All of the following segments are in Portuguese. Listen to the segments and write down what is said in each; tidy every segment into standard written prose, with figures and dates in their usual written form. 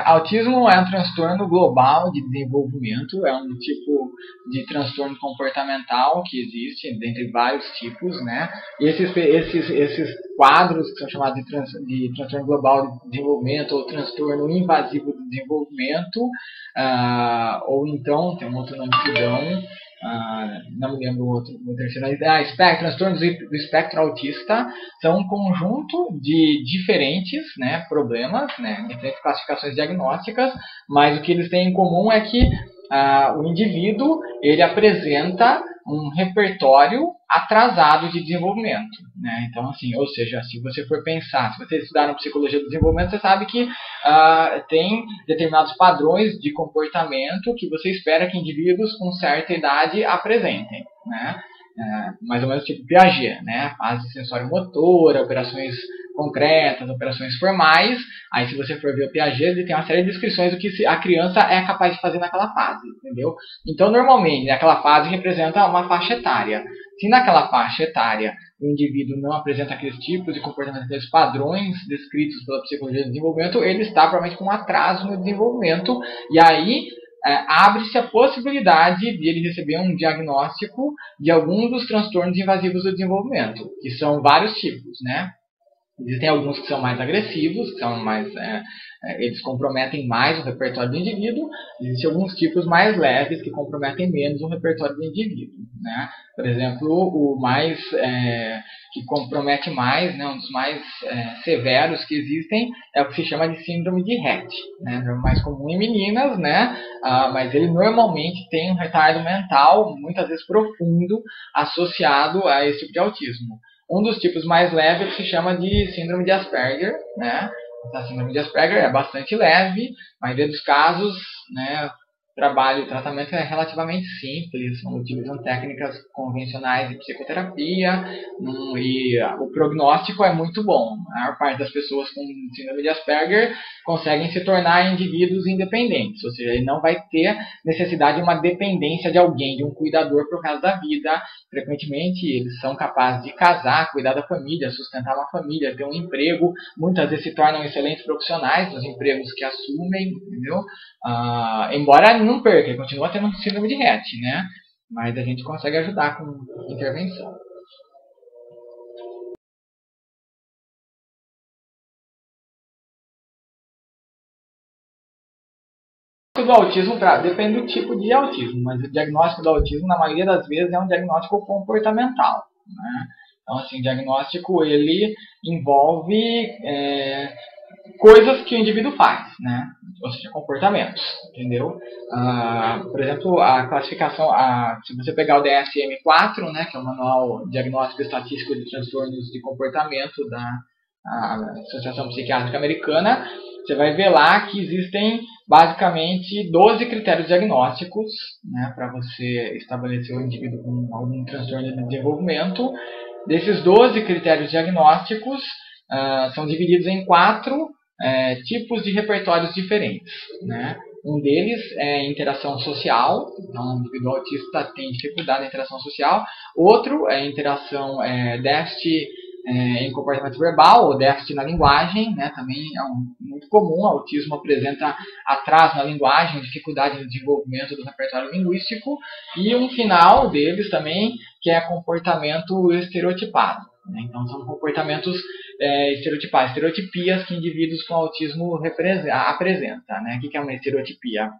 Autismo é um transtorno global de desenvolvimento, é um tipo de transtorno comportamental que existe, dentre vários tipos, né? E esses quadros que são chamados de transtorno global de desenvolvimento ou transtorno invasivo de desenvolvimento, ou então, tem um outro nome que dão, não me lembro o terceiro, transtornos do espectro autista, são um conjunto de diferentes, né, problemas, né, diferentes classificações diagnósticas, mas o que eles têm em comum é que o indivíduo ele apresenta um repertório atrasado de desenvolvimento, né? Então, assim, ou seja, se você for pensar, se você estudar na psicologia do desenvolvimento, você sabe que tem determinados padrões de comportamento que você espera que indivíduos com certa idade apresentem, né? Mais ou menos tipo Piaget, né? Fase sensório-motora, operações concretas, operações formais. Aí, se você for ver o Piaget, ele tem uma série de descrições do que a criança é capaz de fazer naquela fase, entendeu? Então, normalmente, aquela fase representa uma faixa etária. Se naquela faixa etária o indivíduo não apresenta aqueles tipos de comportamento, aqueles padrões descritos pela psicologia do desenvolvimento, ele está provavelmente com um atraso no desenvolvimento, e aí abre-se a possibilidade de ele receber um diagnóstico de algum dos transtornos invasivos do desenvolvimento, que são vários tipos, né? Existem alguns que são mais agressivos, que são mais, eles comprometem mais o repertório do indivíduo. Existem alguns tipos mais leves que comprometem menos o repertório do indivíduo, né? Por exemplo, o mais que compromete mais, né, um dos mais severos que existem é o que se chama de síndrome de Rett, né? É mais comum em meninas, né? Mas ele normalmente tem um retardo mental, muitas vezes profundo, associado a esse tipo de autismo. Um dos tipos mais leves se chama de síndrome de Asperger, né? A síndrome de Asperger é bastante leve, a maioria dos casos, né, o tratamento é relativamente simples, utilizam técnicas convencionais de psicoterapia, e o prognóstico é muito bom. A maior parte das pessoas com síndrome de Asperger conseguem se tornar indivíduos independentes, ou seja, ele não vai ter necessidade de uma dependência de alguém, de um cuidador por causa da vida. Frequentemente eles são capazes de casar, cuidar da família, sustentar uma família, ter um emprego, muitas vezes se tornam excelentes profissionais nos empregos que assumem, entendeu? Embora não perca, ele continua tendo síndrome de Rett, né? Mas a gente consegue ajudar com intervenção. Do autismo, depende do tipo de autismo, mas o diagnóstico do autismo, na maioria das vezes, é um diagnóstico comportamental, né? Então, assim, o diagnóstico, ele envolve coisas que o indivíduo faz, né? Ou seja, comportamentos, entendeu? Por exemplo, a classificação, se você pegar o DSM-4, né, que é o Manual Diagnóstico Estatístico de Transtornos de Comportamento da Associação Psiquiátrica Americana, você vai ver lá que existem basicamente 12 critérios diagnósticos, né, para você estabelecer o indivíduo com algum transtorno de desenvolvimento. Desses 12 critérios diagnósticos, são divididos em 4 tipos de repertórios diferentes, né? Um deles é interação social, então o indivíduo autista tem dificuldade na interação social. Outro é interação déficit em comportamento verbal ou déficit na linguagem, né? Também é muito comum. O autismo apresenta atraso na linguagem, dificuldade no desenvolvimento do repertório linguístico. E um final deles também, que é comportamento estereotipado. Então, são comportamentos estereotipados, estereotipias que indivíduos com autismo apresentam, né? O que é uma estereotipia?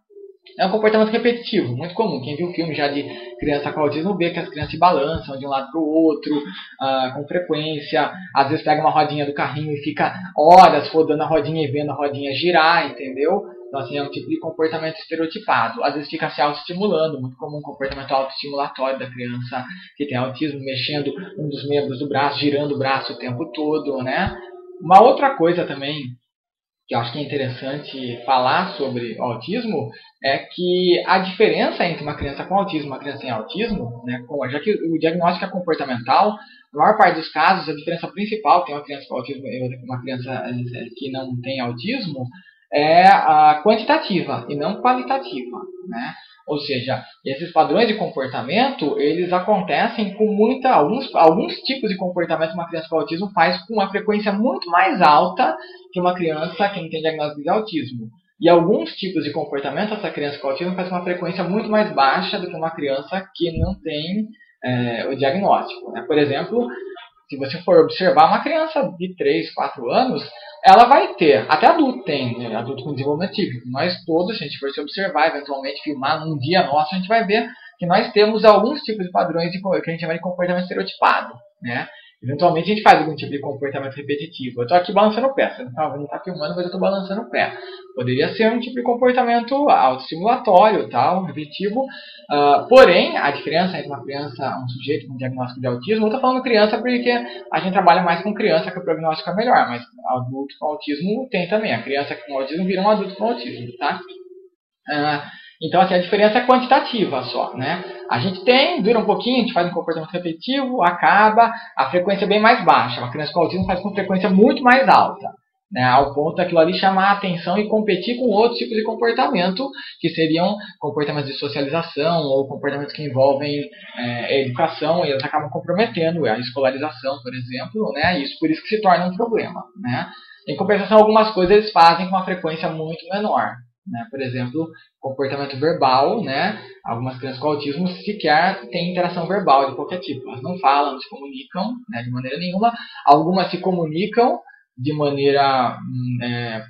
É um comportamento repetitivo, muito comum. Quem viu filme já de criança com autismo vê que as crianças se balançam de um lado para o outro com frequência. Às vezes pega uma rodinha do carrinho e fica horas rodando a rodinha e vendo a rodinha girar, entendeu? Então, assim, é um tipo de comportamento estereotipado. Às vezes fica se autoestimulando, muito comum comportamento autoestimulatório da criança que tem autismo, mexendo um dos membros do braço, girando o braço o tempo todo, né? Uma outra coisa também que eu acho que é interessante falar sobre o autismo é que a diferença entre uma criança com autismo e uma criança sem autismo, né, já que o diagnóstico é comportamental, na maior parte dos casos, a diferença principal entre uma criança com autismo e uma criança que não tem autismo é a quantitativa e não qualitativa, né? Ou seja, esses padrões de comportamento, eles acontecem com alguns tipos de comportamento que uma criança com autismo faz com uma frequência muito mais alta que uma criança que não tem diagnóstico de autismo. E alguns tipos de comportamento essa criança com autismo faz com uma frequência muito mais baixa do que uma criança que não tem o diagnóstico, né? Por exemplo, se você for observar uma criança de 3, 4 anos, ela vai ter, até adulto tem, né? Adulto com desenvolvimento típico. Nós todos, se a gente for se observar, eventualmente filmar num dia nosso, a gente vai ver que nós temos alguns tipos de padrões que a gente chama de comportamento estereotipado, né? Eventualmente a gente faz algum tipo de comportamento repetitivo. Eu estou aqui balançando o pé, você não está filmando, mas eu estou balançando o pé. Poderia ser um tipo de comportamento autoestimulatório, tal, repetitivo. Porém, a diferença entre uma criança, um sujeito com diagnóstico de autismo, eu estou falando criança porque a gente trabalha mais com criança que o prognóstico é melhor, mas adulto com autismo tem também. A criança com autismo vira um adulto com autismo, tá? Então, assim, a diferença é quantitativa só, né? A gente dura um pouquinho, a gente faz um comportamento repetitivo, acaba, a frequência é bem mais baixa. Uma criança com autismo faz com frequência muito mais alta, né? Ao ponto daquilo ali chamar a atenção e competir com outros tipos de comportamento, que seriam comportamentos de socialização ou comportamentos que envolvem educação, e eles acabam comprometendo a escolarização, por exemplo, né? Isso por isso que se torna um problema, né? Em compensação, algumas coisas eles fazem com uma frequência muito menor. Né? Por exemplo, comportamento verbal, né? Algumas crianças com autismo sequer têm interação verbal de qualquer tipo. Elas não falam, não se comunicam, né, de maneira nenhuma. Algumas se comunicam de maneira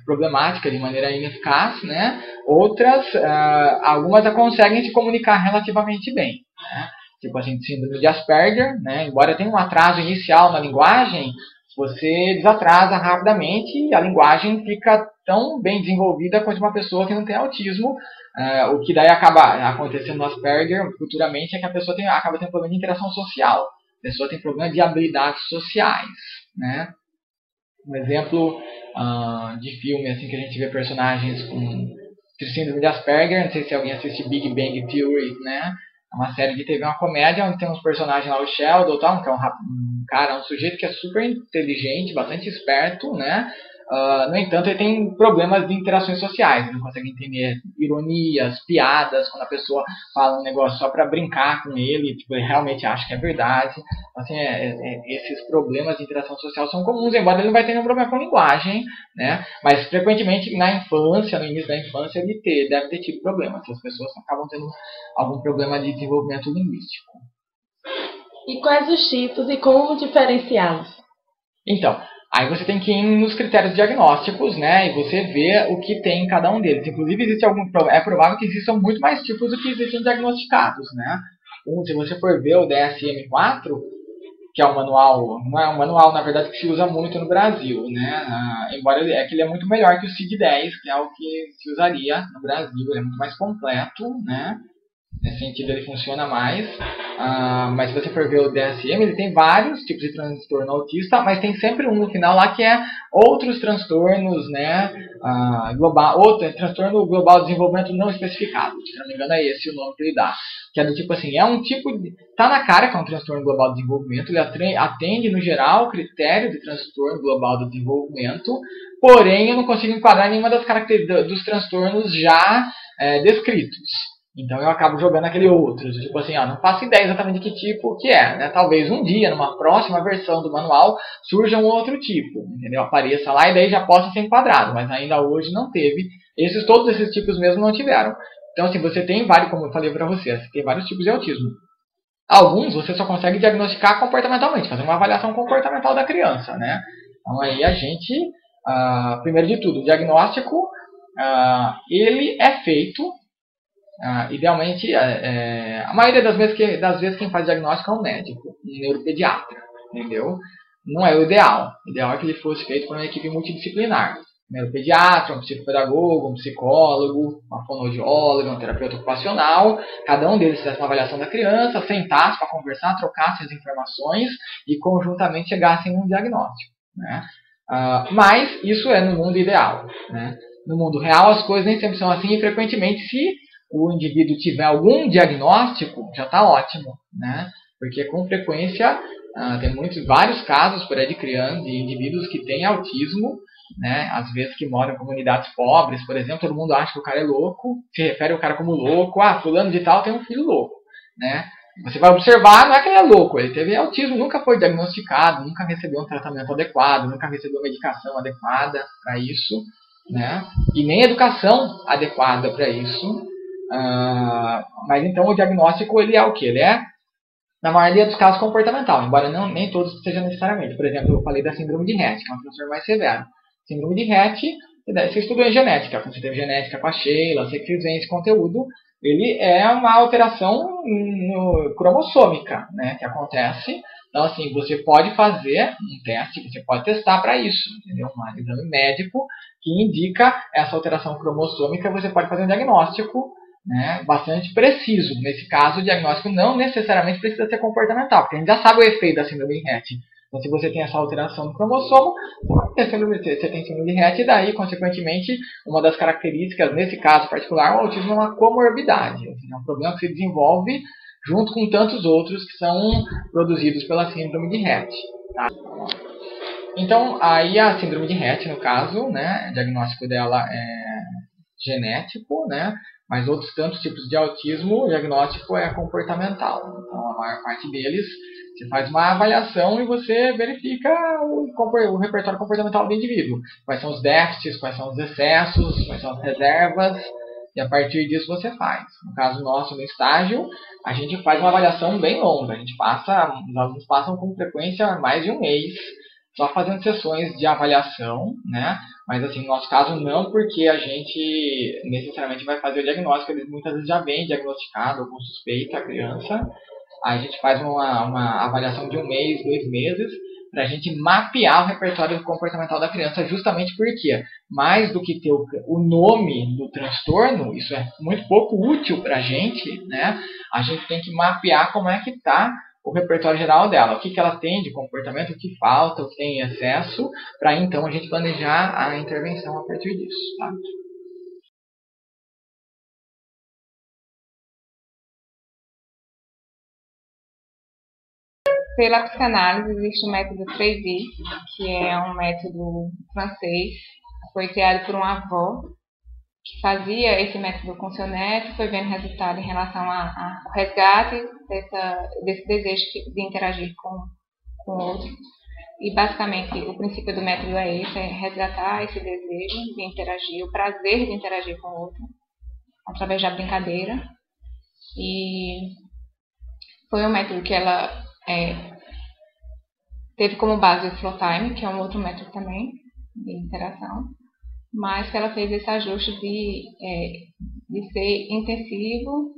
problemática, de maneira ineficaz, né? Outras, algumas conseguem se comunicar relativamente bem, né? Tipo assim, síndrome de Asperger, né? Embora tenha um atraso inicial na linguagem, você desatrasa rapidamente e a linguagem fica tão bem desenvolvida quanto uma pessoa que não tem autismo. O que daí acaba acontecendo no Asperger futuramente é que a pessoa acaba tendo problema de interação social. A pessoa tem problema de habilidades sociais, né? Um exemplo de filme assim, que a gente vê personagens com síndrome de Asperger, não sei se alguém assiste Big Bang Theory, né? É uma série de TV, uma comédia, onde tem uns personagens lá, o Sheldon, tal, que é um sujeito que é super inteligente, bastante esperto, né? No entanto, ele tem problemas de interações sociais, ele não consegue entender ironias, piadas, quando a pessoa fala um negócio só para brincar com ele, tipo, ele realmente acha que é verdade. Assim, esses problemas de interação social são comuns, embora ele não vai ter nenhum problema com linguagem, né? Mas frequentemente na infância, no início da infância, ele deve ter tido problemas. As pessoas acabam tendo algum problema de desenvolvimento linguístico. E quais os tipos e como diferenciá-los? Então, aí você tem que ir nos critérios diagnósticos, né? E você vê o que tem em cada um deles. Inclusive, é provável que existam muito mais tipos do que existem diagnosticados, né? Se você for ver o DSM-4, que é um manual, não é um manual, na verdade, que se usa muito no Brasil, né? Embora ele é muito melhor que o CID-10, que é o que se usaria no Brasil. Ele é muito mais completo, né? Nesse sentido, ele funciona mais. Mas se você for ver o DSM, ele tem vários tipos de transtorno autista, mas tem sempre um no final lá que é outros transtornos, né? Transtorno global de desenvolvimento não especificado. Se não me engano, é esse o nome que ele dá. Que é do tipo assim, é um tipo de... Tá na cara que é um transtorno global de desenvolvimento, ele atende, no geral, o critério de transtorno global do desenvolvimento, porém eu não consigo enquadrar nenhuma das características dos transtornos já descritos. Então eu acabo jogando aquele outro, tipo assim, não faço ideia exatamente de que tipo que é, né? Talvez um dia, numa próxima versão do manual, surja um outro tipo, entendeu? Apareça lá e daí já possa ser enquadrado, mas ainda hoje não teve. Todos esses tipos mesmo não tiveram. Então assim, você tem vários, como eu falei para você tem vários tipos de autismo. Alguns você só consegue diagnosticar comportamentalmente, fazer uma avaliação comportamental da criança, né? Então aí a gente, primeiro de tudo, o diagnóstico, ele é feito... idealmente, a maioria das vezes quem faz diagnóstico é um médico, um neuropediatra, entendeu? Não é o ideal. O ideal é que ele fosse feito por uma equipe multidisciplinar. Um neuropediatra, um psicopedagogo, um psicólogo, uma fonoaudióloga, um terapeuta ocupacional. Cada um deles fizesse uma avaliação da criança, sentasse para conversar, trocasse as informações e conjuntamente chegassem a um diagnóstico, né? Mas isso é no mundo ideal, né? No mundo real as coisas nem sempre são assim e frequentemente se o indivíduo tiver algum diagnóstico, já está ótimo, né? Porque com frequência tem vários casos por aí de indivíduos que têm autismo né? Às vezes que moram em comunidades pobres, por exemplo, todo mundo acha que o cara é louco, se refere ao cara como louco, fulano de tal tem um filho louco, né? Você vai observar, não é que ele é louco, ele teve autismo, nunca foi diagnosticado, nunca recebeu um tratamento adequado, nunca recebeu medicação adequada para isso, né? E nem educação adequada para isso. Mas então o diagnóstico ele é o que? Ele é, na maioria dos casos, comportamental, embora nem todos sejam necessariamente. Por exemplo, eu falei da síndrome de Rett, que é um transtorno mais severo. Síndrome de Rett, você estudou em genética, quando você teve genética com a Sheila, você quis ver esse conteúdo, ele é uma alteração cromossômica, né, que acontece. Então, assim, você pode fazer um teste, você pode testar para isso, entendeu? Um exame médico que indica essa alteração cromossômica, você pode fazer um diagnóstico, né, bastante preciso. Nesse caso, o diagnóstico não necessariamente precisa ser comportamental, porque a gente já sabe o efeito da síndrome de Rett. Então, se você tem essa alteração no cromossomo, você tem síndrome de Rett, e daí, consequentemente, uma das características, nesse caso particular, o autismo é uma comorbidade. É um problema que se desenvolve junto com tantos outros que são produzidos pela síndrome de Rett. Tá? Então, aí a síndrome de Rett, no caso, né, o diagnóstico dela é genético, né, mas outros tantos tipos de autismo, o diagnóstico é comportamental. Então, a maior parte deles, você faz uma avaliação e você verifica o repertório comportamental do indivíduo. Quais são os déficits, quais são os excessos, quais são as reservas, e a partir disso você faz. No caso nosso, no estágio, a gente faz uma avaliação bem longa. Os alunos passam com frequência mais de um mês, só fazendo sessões de avaliação, né? Mas assim, no nosso caso não, porque a gente necessariamente vai fazer o diagnóstico, eles muitas vezes já vem diagnosticado ou com suspeita a criança. Aí a gente faz uma avaliação de um mês, 2 meses, para a gente mapear o repertório comportamental da criança, justamente porque, mais do que ter o nome do transtorno, isso é muito pouco útil para a gente, né? A gente tem que mapear como é que está o repertório geral dela, o que ela tem de comportamento, o que falta, o que tem em excesso, para então a gente planejar a intervenção a partir disso. Tá? Pela psicanálise, existe o método 3I, que é um método francês, foi criado por uma avó que fazia esse método com seu neto, foi vendo resultado em relação ao resgate desse desejo de interagir com o outro. E basicamente o princípio do método é esse, é resgatar esse desejo de interagir, o prazer de interagir com o outro, através da brincadeira. E foi um método que ela teve como base o Flow Time, que é um outro método também de interação, mas que ela fez esse ajuste de ser intensivo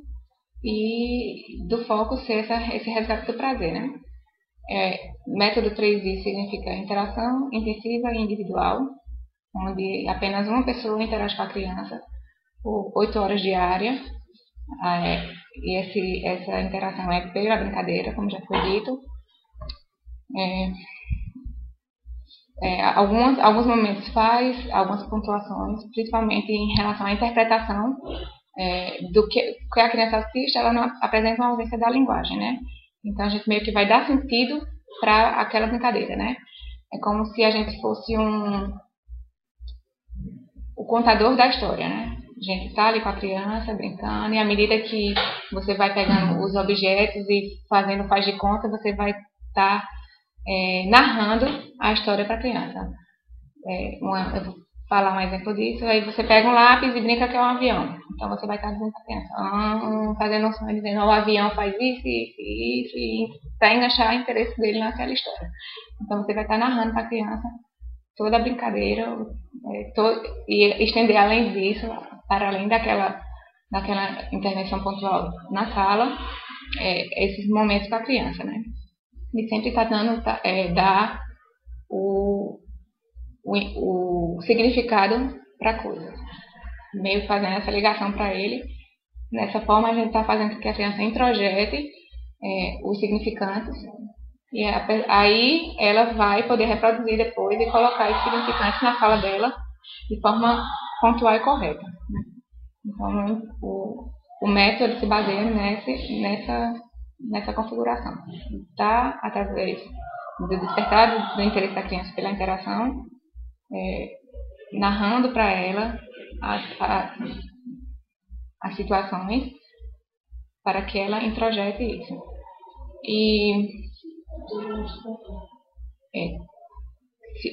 e do foco ser esse resgate do prazer, né? Método 3I significa interação intensiva e individual, onde apenas uma pessoa interage com a criança por 8 horas diárias, e essa interação é pela brincadeira, como já foi dito. Alguns momentos faz algumas pontuações, principalmente em relação à interpretação do que a criança assiste, ela não apresenta uma ausência da linguagem, né? Então a gente meio que vai dar sentido para aquela brincadeira, né? É como se a gente fosse o contador da história, né? A gente está ali com a criança, brincando, e à medida que você vai pegando os objetos e fazendo faz de conta, você vai estar narrando a história para a criança. Eu vou falar um exemplo disso. Aí você pega um lápis e brinca que é um avião. Então você vai estar dizendo para a criança, fazendo um sonho, dizendo, o avião faz isso, e para enganchar o interesse dele naquela história. Então você vai estar narrando para a criança toda a brincadeira, e estender além disso, para além daquela intervenção pontual na sala, esses momentos para a criança, né? E sempre está dando dar o significado para a coisa, meio fazendo essa ligação para ele. Dessa forma a gente está fazendo com que a criança introjete os significantes, e aí ela vai poder reproduzir depois e colocar esses significantes na fala dela de forma pontual e correta, né? Então o método se baseia nessa configuração. Tá através do despertar do interesse da criança pela interação, narrando para ela as situações para que ela introjete isso. E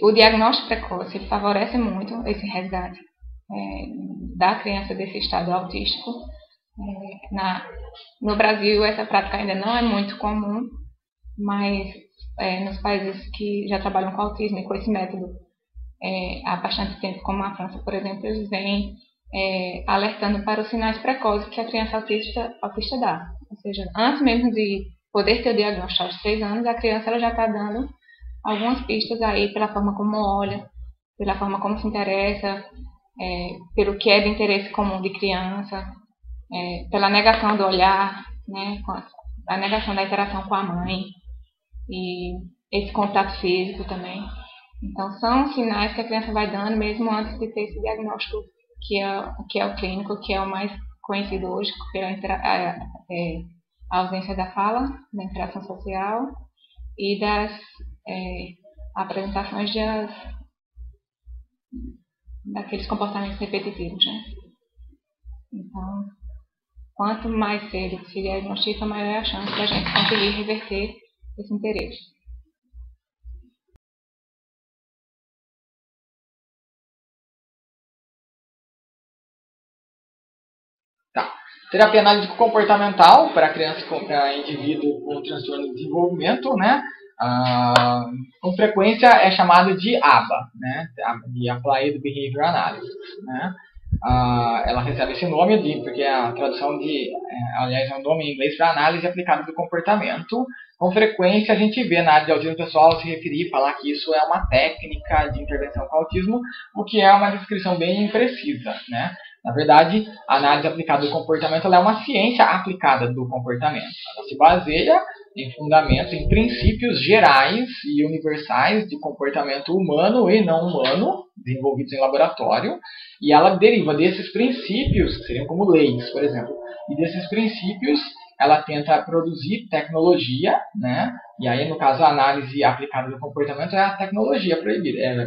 o diagnóstico precoce favorece muito esse resgate da criança desse estado autístico. No Brasil, essa prática ainda não é muito comum, mas nos países que já trabalham com autismo e com esse método há bastante tempo, como a França, por exemplo, eles vêm alertando para os sinais precoces que a criança autista dá. Ou seja, antes mesmo de poder ter o diagnóstico aos 3 anos, a criança ela já está dando algumas pistas aí pela forma como olha, pela forma como se interessa, pelo que é de interesse comum de criança, pela negação do olhar, né, a negação da interação com a mãe e esse contato físico também. Então, são sinais que a criança vai dando mesmo antes de ter esse diagnóstico que é o clínico, que é o mais conhecido hoje pela a ausência da fala, da interação social e das apresentações daqueles comportamentos repetitivos, né? Então, quanto mais cedo se diagnostica, maior é a chance da gente conseguir reverter esse interesse. Tá. Terapia analítico comportamental para criança para indivíduo com transtorno de desenvolvimento, né? Com frequência é chamado de ABA, né? De Applied Behavior Analysis, né? Ela recebe esse nome porque a tradução aliás, é um nome em inglês para análise aplicada do comportamento. Com frequência a gente vê na área de autismo pessoal se referir, falar que isso é uma técnica de intervenção com autismo, o que é uma descrição bem imprecisa, né? Na verdade, a análise aplicada do comportamento ela é uma ciência aplicada do comportamento. Ela se baseia em fundamentos, em princípios gerais e universais de comportamento humano e não humano, desenvolvidos em laboratório, e ela deriva desses princípios, que seriam como leis, por exemplo, e desses princípios ela tenta produzir tecnologia, né? E aí, no caso, a análise aplicada do comportamento é a tecnologia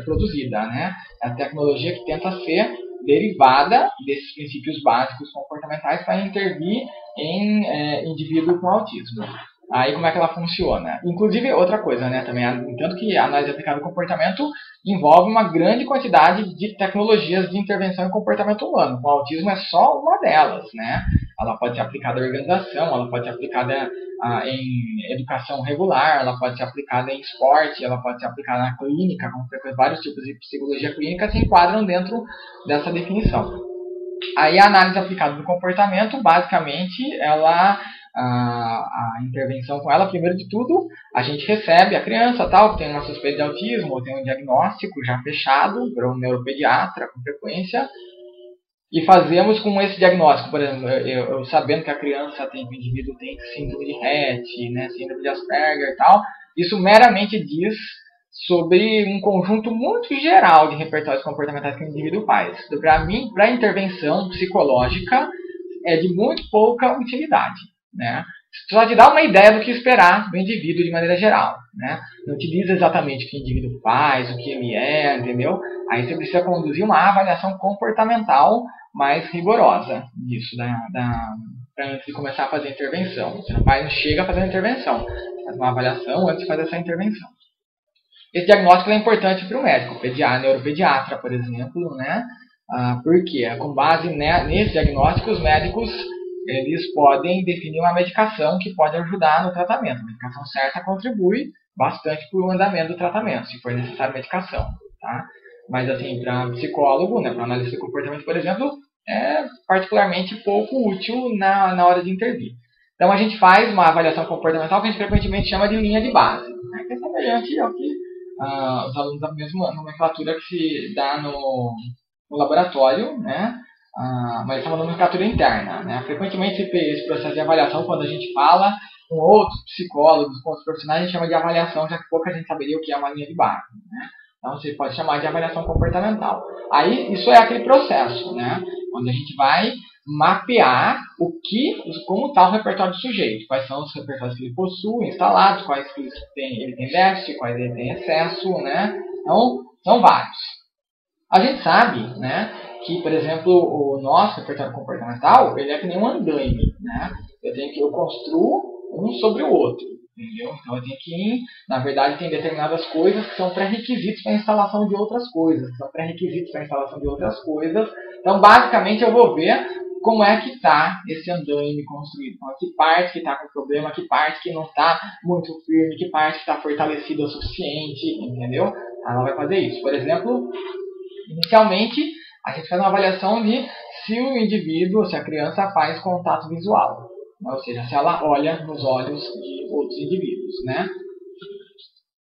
produzida, né? É a tecnologia que tenta ser derivada desses princípios básicos comportamentais para intervir em indivíduo com autismo. Aí, como é que ela funciona? Inclusive, outra coisa, né, também, tanto que a análise aplicada ao comportamento envolve uma grande quantidade de tecnologias de intervenção em comportamento humano. O autismo é só uma delas, né? Ela pode ser aplicada à organização, ela pode ser aplicada em educação regular, ela pode ser aplicada em esporte, ela pode ser aplicada na clínica, com vários tipos de psicologia clínica se enquadram dentro dessa definição. Aí a análise aplicada do comportamento, basicamente, a intervenção com ela, primeiro de tudo, a gente recebe a criança, tal, que tem uma suspeita de autismo, ou tem um diagnóstico já fechado para um neuropediatra com frequência, e fazemos com esse diagnóstico, por exemplo, eu sabendo que a criança o indivíduo tem síndrome de Rett, né, síndrome de Asperger e tal, isso meramente diz sobre um conjunto muito geral de repertórios comportamentais que o indivíduo faz. Para mim, para a intervenção psicológica, é de muito pouca utilidade, né? Só te dá uma ideia do que esperar do indivíduo de maneira geral, né? Não te diz exatamente o que o indivíduo faz, o que ele é, entendeu? Aí você precisa conduzir uma avaliação comportamental mais rigorosa disso, antes de começar a fazer a intervenção. Você não chega a fazer a intervenção, você faz uma avaliação antes de fazer essa intervenção. Esse diagnóstico é importante para o médico, neuropediatra, por exemplo, né? Porque, com base nesse diagnóstico, os médicos eles podem definir uma medicação que pode ajudar no tratamento. A medicação certa contribui bastante para o andamento do tratamento, se for necessário medicação, tá? Mas, assim, para psicólogo, né, para análise do comportamento, por exemplo, é particularmente pouco útil na hora de intervir. Então, a gente faz uma avaliação comportamental que a gente frequentemente chama de linha de base, né, que é semelhante ao que os alunos da mesma nomenclatura que se dá no laboratório, né? Mas é uma nomenclatura interna, né? Frequentemente esse processo de avaliação, quando a gente fala com outros psicólogos, com outros profissionais, a gente chama de avaliação, já que pouca gente saberia o que é uma linha de base, né? Então você pode chamar de avaliação comportamental. Aí isso é aquele processo, né? Onde a gente vai mapear como está o repertório do sujeito, quais são os repertórios que ele possui instalados, quais que ele tem déficit, quais ele tem excesso, né? Então, são vários. A gente sabe, né, que, por exemplo, o nosso repertório comportamental, ele é que nem um andaime, né? Eu construo um sobre o outro, entendeu? Então eu tenho que, na verdade, tem determinadas coisas que são pré-requisitos para a instalação de outras coisas, que são pré-requisitos para a instalação de outras coisas. Então, basicamente, eu vou ver como é que está esse andaime construído. Então, que parte que está com problema, que parte que não está muito firme, que parte que está fortalecida o suficiente, entendeu? Ela vai fazer isso. Por exemplo, inicialmente, a gente faz uma avaliação de se o indivíduo, se a criança faz contato visual. Ou seja, se ela olha nos olhos de outros indivíduos, né?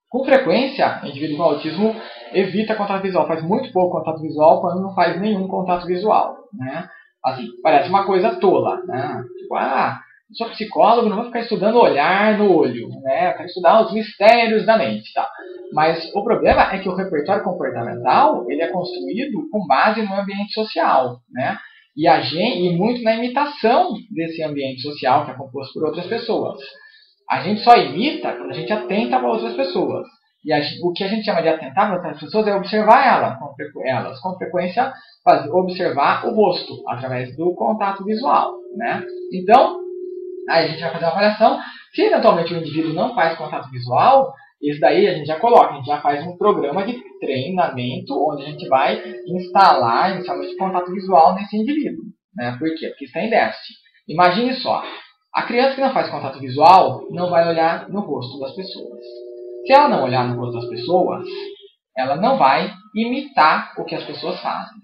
Com frequência, o indivíduo com autismo evita contato visual, faz muito pouco contato visual quando não faz nenhum contato visual, né? Assim, parece uma coisa tola, né? Tipo, eu sou psicólogo, não vou ficar estudando olhar no olho, né? Eu quero estudar os mistérios da mente, tá? Mas o problema é que o repertório comportamental, ele é construído com base no ambiente social, né? E muito na imitação desse ambiente social que é composto por outras pessoas. A gente só imita quando a gente atenta para outras pessoas. E o que a gente chama de atentar para outras pessoas é observar elas. Com frequência, observar o rosto através do contato visual, né? Então, aí a gente vai fazer uma avaliação. Se eventualmente o indivíduo não faz contato visual, isso daí a gente já coloca, a gente já faz um programa de treinamento onde a gente vai instalar inicialmente contato visual nesse indivíduo, né? Por quê? Porque está em déficit. Imagine só, a criança que não faz contato visual não vai olhar no rosto das pessoas. Se ela não olhar no rosto das pessoas, ela não vai imitar o que as pessoas fazem.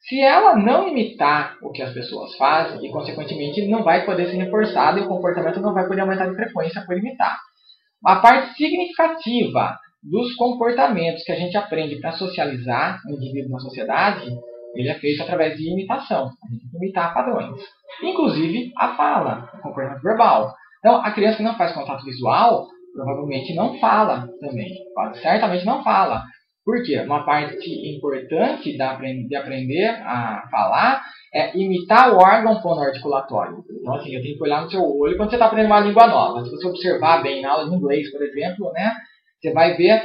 Se ela não imitar o que as pessoas fazem, e consequentemente não vai poder ser reforçado e o comportamento não vai poder aumentar de frequência por imitar. A parte significativa dos comportamentos que a gente aprende para socializar o indivíduo na sociedade, ele é feito através de imitação. A gente tem que imitar padrões. Inclusive a fala, o comportamento verbal. Então, a criança que não faz contato visual, provavelmente não fala também. Certamente não fala. Por quê? Uma parte importante de aprender a falar é imitar o órgão fonoarticulatório. Então, assim, eu tenho que olhar no seu olho quando você está aprendendo uma língua nova. Se você observar bem na aula de inglês, por exemplo, né, você vai ver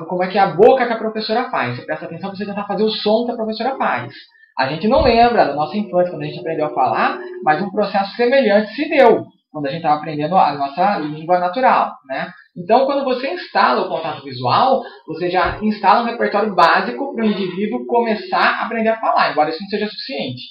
como é que é a boca que a professora faz. Você presta atenção para você tentar fazer o som que a professora faz. A gente não lembra da nossa infância, quando a gente aprendeu a falar, mas um processo semelhante se deu quando a gente estava aprendendo a nossa língua natural, né? Então, quando você instala o contato visual, você já instala um repertório básico para o indivíduo começar a aprender a falar, embora isso não seja suficiente,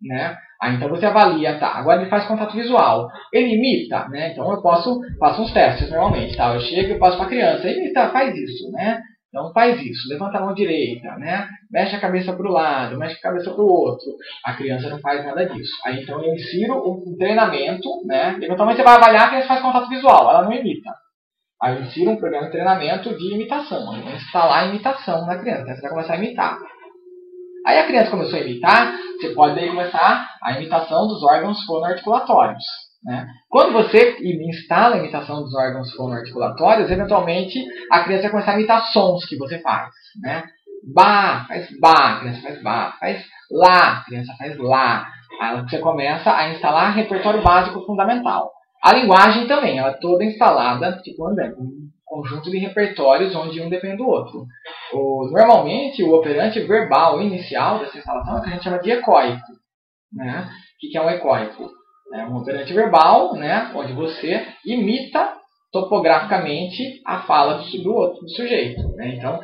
né? Aí, então você avalia, tá, agora ele faz contato visual. Ele imita, né? Então eu faço uns testes normalmente, tá? Eu chego e passo para a criança, imita, faz isso, né? Então faz isso, levanta a mão direita, né? Mexe a cabeça para o lado, mexe a cabeça para o outro. A criança não faz nada disso. Aí então eu insiro um treinamento, né? Eventualmente você vai avaliar que a criança faz contato visual, ela não imita. Aí eu insiro um programa de treinamento de imitação. Eu vou instalar a imitação na criança, né? Você vai começar a imitar. Aí a criança começou a imitar, você pode daí começar a imitação dos órgãos fonoarticulatórios, né? Quando você instala a imitação dos órgãos fonoarticulatórios, eventualmente a criança vai começar a imitar sons que você faz, né? Bá, faz bá, a criança faz bá, faz lá, a criança faz lá. Aí você começa a instalar repertório básico fundamental. A linguagem também, ela é toda instalada, tipo um conjunto de repertórios onde um depende do outro. Normalmente, o operante verbal inicial dessa instalação é o que a gente chama de ecoico, né? O que é um ecoico? É um operante verbal, né, onde você imita topograficamente a fala do sujeito, né? Então,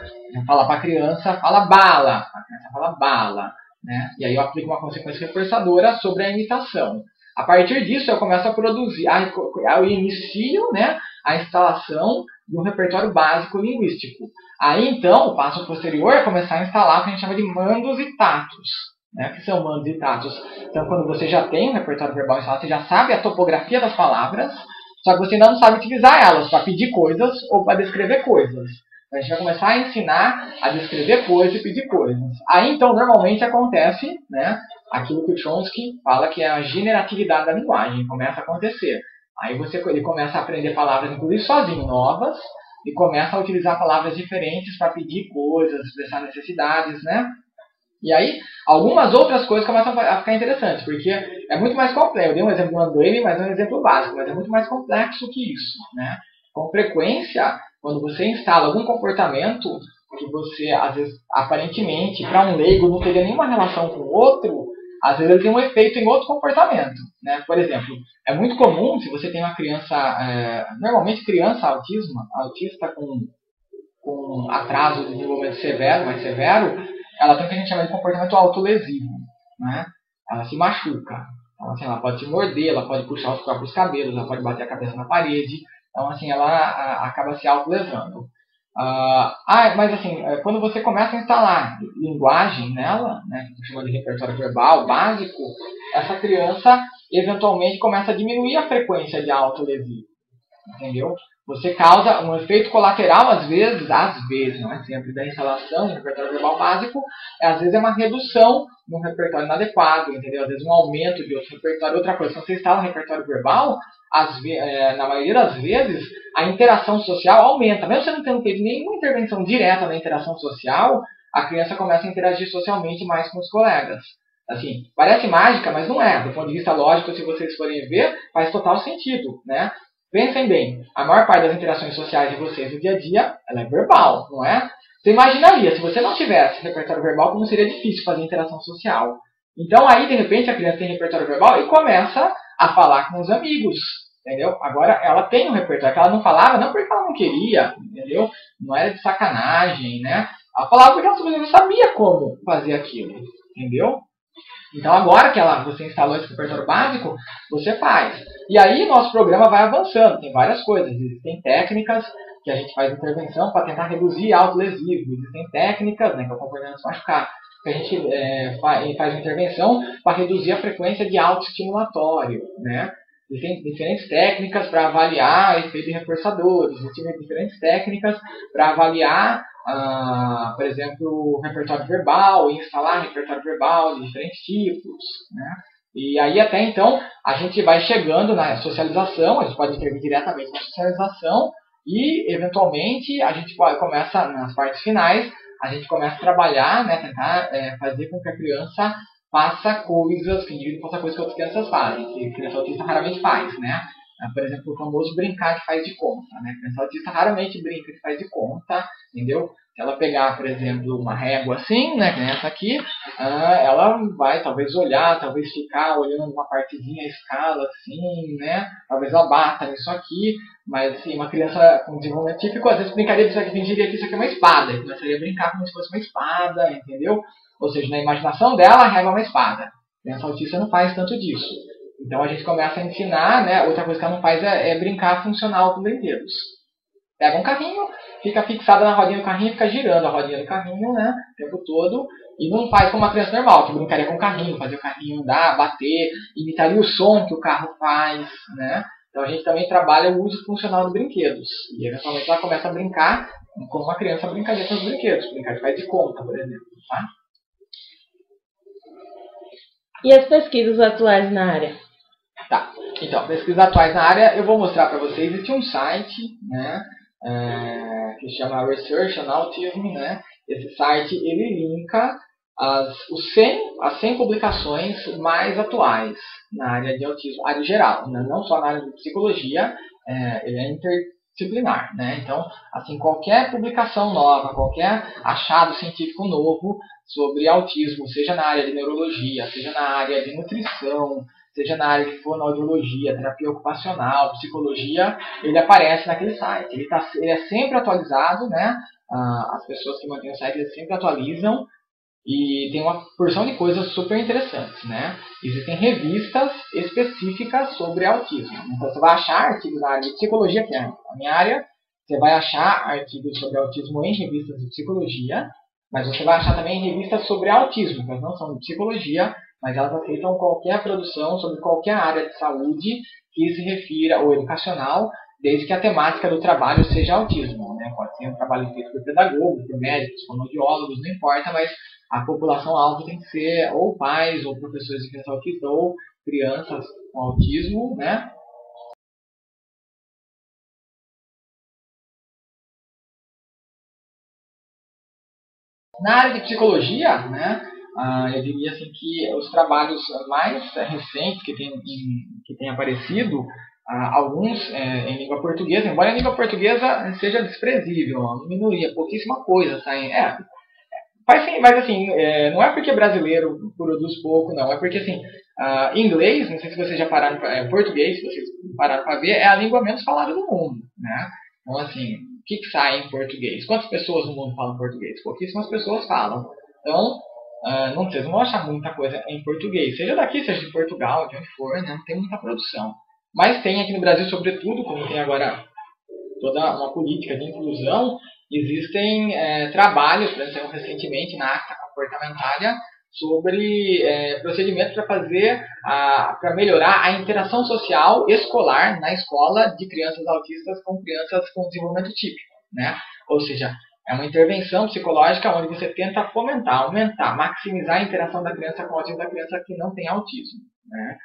fala para a criança, fala bala, a criança fala bala, né? E aí eu aplico uma consequência reforçadora sobre a imitação. A partir disso, eu começo a produzir, eu inicio, né, a instalação de um repertório básico linguístico. Aí, então, o passo posterior é começar a instalar o que a gente chama de mandos e tatos. Né, que são mandos e tatos. Então, quando você já tem um repertório verbal instalado, você já sabe a topografia das palavras, só que você ainda não sabe utilizar elas para pedir coisas ou para descrever coisas. Então, a gente vai começar a ensinar a descrever coisas e pedir coisas. Aí, então, normalmente acontece, né, aquilo que o Chomsky fala que é a generatividade da linguagem. Começa a acontecer. Aí ele começa a aprender palavras, inclusive sozinho, novas, e começa a utilizar palavras diferentes para pedir coisas, expressar necessidades, né? E aí, algumas outras coisas começam a ficar interessantes, porque é muito mais complexo. Eu dei um exemplo do andaime, mas é um exemplo básico, mas é muito mais complexo que isso, né? Com frequência, quando você instala algum comportamento, que você, às vezes, aparentemente, para um leigo não teria nenhuma relação com o outro, às vezes ele tem um efeito em outro comportamento, né? Por exemplo, é muito comum, se você tem uma criança, normalmente criança autista com atraso de desenvolvimento severo, mais severo, ela tem o que a gente chama de comportamento autolesivo, né? Ela se machuca, então, assim, ela pode se morder, ela pode puxar os próprios cabelos, ela pode bater a cabeça na parede, então assim, ela acaba se autolesando. Mas assim, quando você começa a instalar linguagem nela, né, que chama de repertório verbal básico, essa criança eventualmente começa a diminuir a frequência de autolesivo, entendeu? Você causa um efeito colateral às vezes, não é sempre, da instalação de repertório verbal básico, às vezes é uma redução num repertório inadequado, entendeu? Às vezes um aumento de outro repertório. Outra coisa, quando você instala um repertório verbal, na maioria das vezes, a interação social aumenta. Mesmo você não tendo feito nenhuma intervenção direta na interação social, a criança começa a interagir socialmente mais com os colegas. Assim, parece mágica, mas não é. Do ponto de vista lógico, se vocês forem ver, faz total sentido, né? Pensem bem, a maior parte das interações sociais de vocês no dia a dia, ela é verbal, não é? Você imaginaria, se você não tivesse repertório verbal, como seria difícil fazer interação social. Então aí, de repente, a criança tem repertório verbal e começa a falar com os amigos, entendeu? Agora, ela tem um repertório que ela não falava, não porque ela não queria, entendeu? Não era de sacanagem, né? Ela falava porque ela simplesmente não sabia como fazer aquilo, entendeu? Então agora que você instalou esse repertório básico, você faz. E aí nosso programa vai avançando, tem várias coisas. Existem técnicas que a gente faz intervenção para tentar reduzir autolesivo. Existem técnicas, né, que é o comportamento se machucar, que a gente faz intervenção para reduzir a frequência de autoestimulatório, né? Existem diferentes técnicas para avaliar o efeito de reforçadores. Existem diferentes técnicas para avaliar, por exemplo, o repertório verbal, e instalar repertório verbal de diferentes tipos, né? E aí até então a gente vai chegando na socialização, a gente pode intervir diretamente na socialização e eventualmente a gente começa nas partes finais, a gente começa a trabalhar, né, tentar fazer com que a criança faça coisas, que o indivíduo faça coisas que outras crianças fazem, que a criança autista raramente faz, né? Por exemplo, o famoso brincar de faz de conta, né? A criança autista raramente brinca de faz de conta, entendeu? Se ela pegar, por exemplo, uma régua assim, né, que nem essa aqui, ela vai talvez olhar, talvez ficar olhando uma partezinha, a escala assim, né? Talvez ela bata nisso aqui, mas assim, uma criança com desenvolvimento típico, às vezes brincaria disso aqui, fingiria que isso aqui é uma espada, e começaria a brincar como se fosse uma espada, entendeu? Ou seja, na imaginação dela, a régua é uma espada. A criança autista não faz tanto disso. Então a gente começa a ensinar, né? Outra coisa que ela não faz é brincar funcional com brinquedos. Pega um carrinho, fica fixada na rodinha do carrinho, fica girando a rodinha do carrinho, né, o tempo todo, e não faz como uma criança normal, que brincaria com o carrinho, fazer o carrinho andar, bater, imitaria o som que o carro faz, né? Então a gente também trabalha o uso funcional dos brinquedos. E eventualmente ela começa a brincar como uma criança brincaria com os brinquedos, brincar de faz de conta, por exemplo, tá? E as pesquisas atuais na área? Tá, então, pesquisas atuais na área, eu vou mostrar para vocês. Existe um site, né, que chama Research on Autism, né? Esse site, ele linka as 100 publicações mais atuais na área de autismo, área geral, né? Não só na área de psicologia, ele é interdisciplinar, né? Então, assim, qualquer publicação nova, qualquer achado científico novo sobre autismo, seja na área de neurologia, seja na área de nutrição, seja na área de fonoaudiologia, terapia ocupacional, psicologia, ele aparece naquele site. Ele é sempre atualizado, né? As pessoas que mantêm o site eles sempre atualizam e tem uma porção de coisas super interessantes, né? Existem revistas específicas sobre autismo. Então você vai achar artigos na área de psicologia, que é a minha área, você vai achar artigos sobre autismo em revistas de psicologia, mas você vai achar também revistas sobre autismo, que não são de psicologia, mas elas aceitam qualquer produção sobre qualquer área de saúde que se refira ou educacional, desde que a temática do trabalho seja autismo, né? Pode ser um trabalho feito por pedagogos, por médicos, fonoaudiólogos, não importa, mas a população-alvo tem que ser ou pais, ou professores de criança autista, ou crianças com autismo, né? Na área de psicologia, né? Eu diria assim que os trabalhos mais recentes que têm aparecido alguns em língua portuguesa, embora a língua portuguesa seja desprezível, uma minoria, pouquíssima coisa saem. Mas assim, não é porque brasileiro produz pouco, não. É porque, assim, inglês, não sei se vocês já pararam, português, se vocês pararam para ver, é a língua menos falada do mundo, né? Então, assim, o que sai em português? Quantas pessoas no mundo falam português? Pouquíssimas pessoas falam. Então, vocês não vão achar muita coisa em português. Seja daqui, seja de Portugal, de onde for, né? Não tem muita produção. Mas tem aqui no Brasil, sobretudo, como tem agora toda uma política de inclusão, existem trabalhos, por exemplo, recentemente na Acta Comportamentária, sobre procedimentos para melhorar a interação social escolar na escola de crianças autistas com crianças com desenvolvimento típico, né? Ou seja, é uma intervenção psicológica onde você tenta fomentar, aumentar, maximizar a interação da criança com o autismo da criança que não tem autismo, né?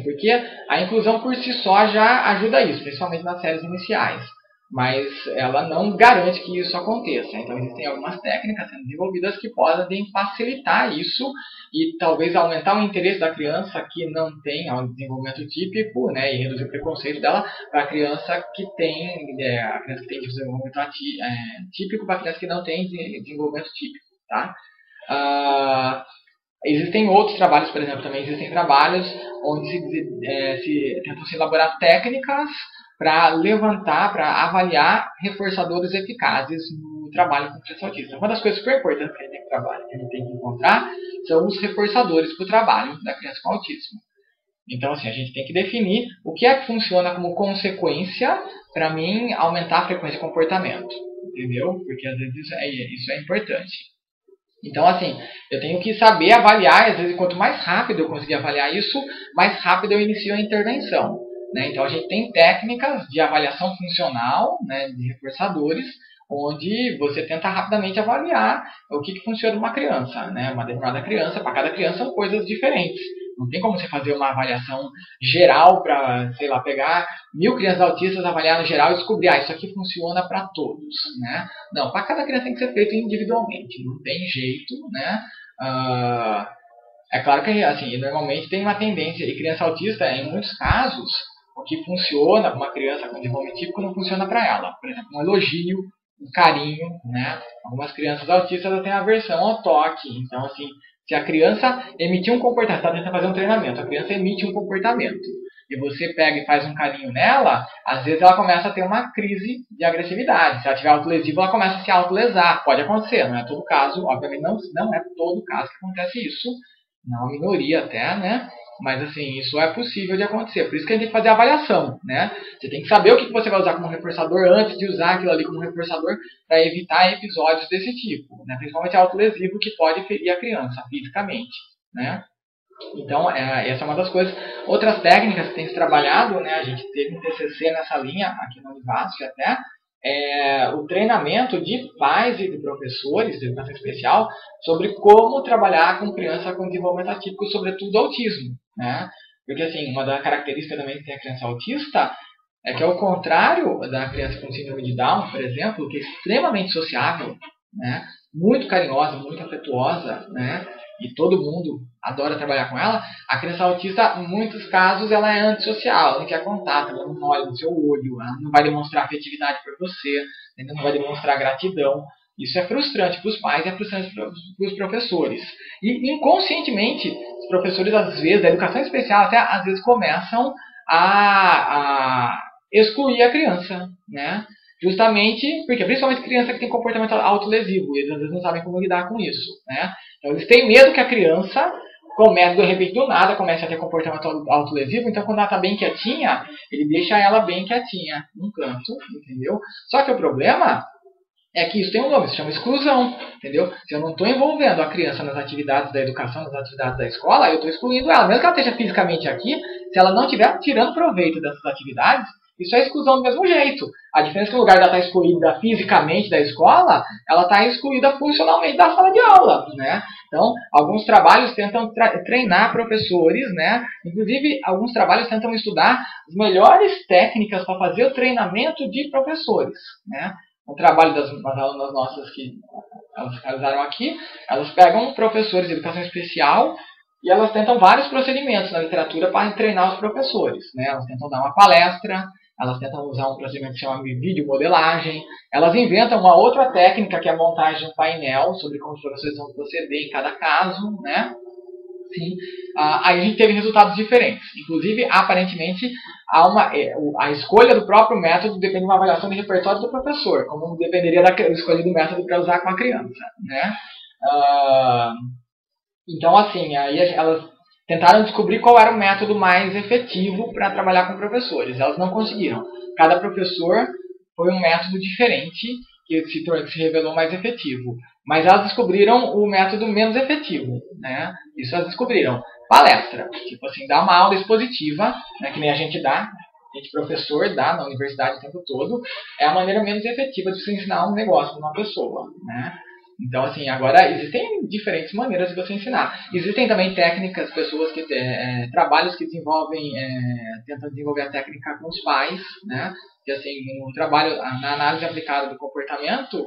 Porque a inclusão por si só já ajuda isso, principalmente nas séries iniciais. Mas ela não garante que isso aconteça. Então existem algumas técnicas sendo desenvolvidas que podem facilitar isso e talvez aumentar o interesse da criança que não tem o desenvolvimento típico, né, e reduzir o preconceito dela para a criança que tem desenvolvimento típico para a criança que não tem desenvolvimento típico, tá? Existem outros trabalhos, por exemplo, também existem trabalhos onde se tentam se elaborar técnicas para levantar, para avaliar reforçadores eficazes no trabalho com criança autista. Uma das coisas super importantes que a gente tem que encontrar são os reforçadores para o trabalho da criança com autismo. Então, assim, a gente tem que definir o que é que funciona como consequência para mim aumentar a frequência de comportamento. Entendeu? Porque às vezes isso é importante. Então, assim, eu tenho que saber avaliar, às vezes, quanto mais rápido eu conseguir avaliar isso, mais rápido eu inicio a intervenção, né? Então, a gente tem técnicas de avaliação funcional, né, de reforçadores, onde você tenta rapidamente avaliar o que funciona numa criança, né? Uma determinada criança, para cada criança são coisas diferentes. Não tem como você fazer uma avaliação geral para, sei lá, pegar 1000 crianças autistas, avaliar no geral e descobrir, isso aqui funciona para todos, né? Não, para cada criança tem que ser feito individualmente, não tem jeito, né? É claro que, assim, normalmente tem uma tendência, e criança autista, em muitos casos, o que funciona para uma criança com desenvolvimento típico não funciona para ela. Por exemplo, um elogio, um carinho, né? Algumas crianças autistas têm aversão ao toque, então, assim, se a criança emitir um comportamento, está tentando fazer um treinamento, a criança emite um comportamento e você pega e faz um carinho nela, às vezes ela começa a ter uma crise de agressividade. Se ela tiver autolesiva, ela começa a se autolesar. Pode acontecer, não é todo caso, obviamente não é todo caso que acontece isso, não é uma minoria até, né? Mas assim, isso é possível de acontecer. Por isso que a gente tem que fazer a avaliação, né? Você tem que saber o que você vai usar como reforçador antes de usar aquilo ali como reforçador para evitar episódios desse tipo, né? Principalmente autolesivo que pode ferir a criança fisicamente, né? Então, essa é uma das coisas. Outras técnicas que tem se trabalhado, né? A gente teve um TCC nessa linha aqui no Univasf até, o treinamento de pais e de professores de educação especial sobre como trabalhar com criança com desenvolvimento atípico, sobretudo autismo, né? Porque, assim, uma das características também que tem a criança autista é que, ao contrário da criança com síndrome de Down, por exemplo, que é extremamente sociável, né? Muito carinhosa, muito afetuosa, né? E todo mundo adora trabalhar com ela, a criança autista, em muitos casos, ela é antissocial, ela não quer contato, ela não olha no seu olho, ela não vai demonstrar afetividade por você, ela não vai demonstrar gratidão. Isso é frustrante para os pais e é frustrante para os professores. E, inconscientemente, os professores, às vezes, da educação especial, até às vezes começam a excluir a criança, né? Justamente porque, principalmente criança que tem comportamento autolesivo, eles às vezes não sabem como lidar com isso, né? Então eles têm medo que a criança comece, de repente, do nada, comece a ter comportamento autolesivo, então quando ela está bem quietinha, ele deixa ela bem quietinha, num canto, entendeu? Só que o problema é que isso tem um nome, se chama exclusão, entendeu? Se eu não estou envolvendo a criança nas atividades da educação, nas atividades da escola, eu estou excluindo ela. Mesmo que ela esteja fisicamente aqui, se ela não estiver tirando proveito dessas atividades, isso é exclusão do mesmo jeito. A diferença é que no lugar de ela estar excluída fisicamente da escola, ela está excluída funcionalmente da sala de aula, né? Então, alguns trabalhos tentam treinar professores, né? Inclusive, alguns trabalhos tentam estudar as melhores técnicas para fazer o treinamento de professores, né? O trabalho das alunas nossas que elas realizaram aqui, elas pegam professores de educação especial E elas tentam vários procedimentos na literatura para treinar os professores, né? Elas tentam dar uma palestra, elas tentam usar um procedimento que se chama videomodelagem, elas inventam uma outra técnica que é a montagem de um painel sobre como os professores vão proceder em cada caso, né? Sim. Aí a gente teve resultados diferentes. Inclusive, aparentemente, a escolha do próprio método depende de uma avaliação de repertório do professor, como dependeria da escolha do método para usar com a criança, né? Então, assim, aí elas tentaram descobrir qual era o método mais efetivo para trabalhar com professores. Elas não conseguiram. Cada professor foi um método diferente que se revelou mais efetivo. Mas elas descobriram o método menos efetivo, né? Isso elas descobriram. Palestra, tipo assim, dar uma aula expositiva, né, que nem a gente dá, a gente professor dá na universidade o tempo todo, é a maneira menos efetiva de se ensinar um negócio para uma pessoa, né? Então, assim, agora existem diferentes maneiras de você ensinar. Existem também técnicas, pessoas que trabalhos que desenvolvem, tentam desenvolver a técnica com os pais, né? Que assim, no trabalho, na análise aplicada do comportamento,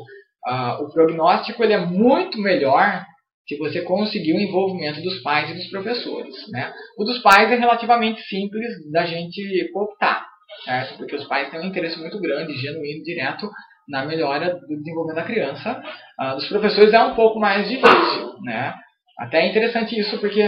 o prognóstico ele é muito melhor se você conseguir o envolvimento dos pais e dos professores, né? O dos pais é relativamente simples da gente cooptar, certo? Porque os pais têm um interesse muito grande, genuíno, direto na melhora do desenvolvimento da criança. Dos professores é um pouco mais difícil, né? Até é interessante isso porque,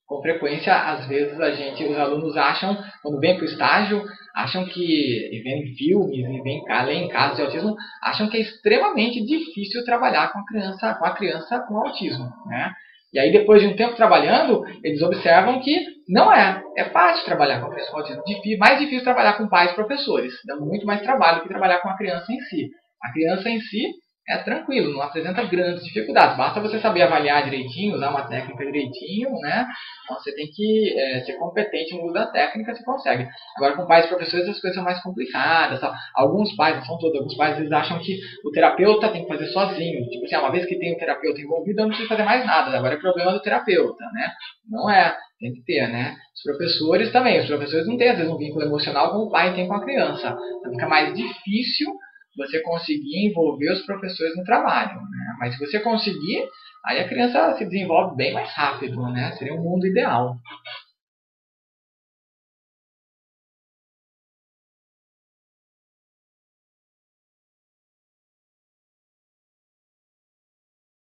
com frequência, às vezes os alunos acham, quando vêm para o estágio, acham que, e vêm filmes, e vêm além em casos de autismo, acham que é extremamente difícil trabalhar com a criança com autismo, né? E aí, depois de um tempo trabalhando, eles observam que não é. É fácil trabalhar com a criança com autismo. Mais difícil trabalhar com pais e professores. Dá muito mais trabalho do que trabalhar com a criança em si. A criança em si é tranquilo, não apresenta grandes dificuldades. Basta você saber avaliar direitinho, usar uma técnica direitinho, né? Então você tem que ser competente no uso da técnica, você consegue. Agora com pais e professores as coisas são mais complicadas. Tá? Alguns pais, não são todos, alguns pais eles acham que o terapeuta tem que fazer sozinho. Tipo assim, uma vez que tem o terapeuta envolvido, eu não preciso fazer mais nada. Agora é problema do terapeuta, né? Não é, tem que ter, né? Os professores também, os professores não têm às vezes um vínculo emocional como o pai tem com a criança. Então fica mais difícil você conseguir envolver os professores no trabalho, né? Mas se você conseguir, aí a criança se desenvolve bem mais rápido, né? Seria um mundo ideal.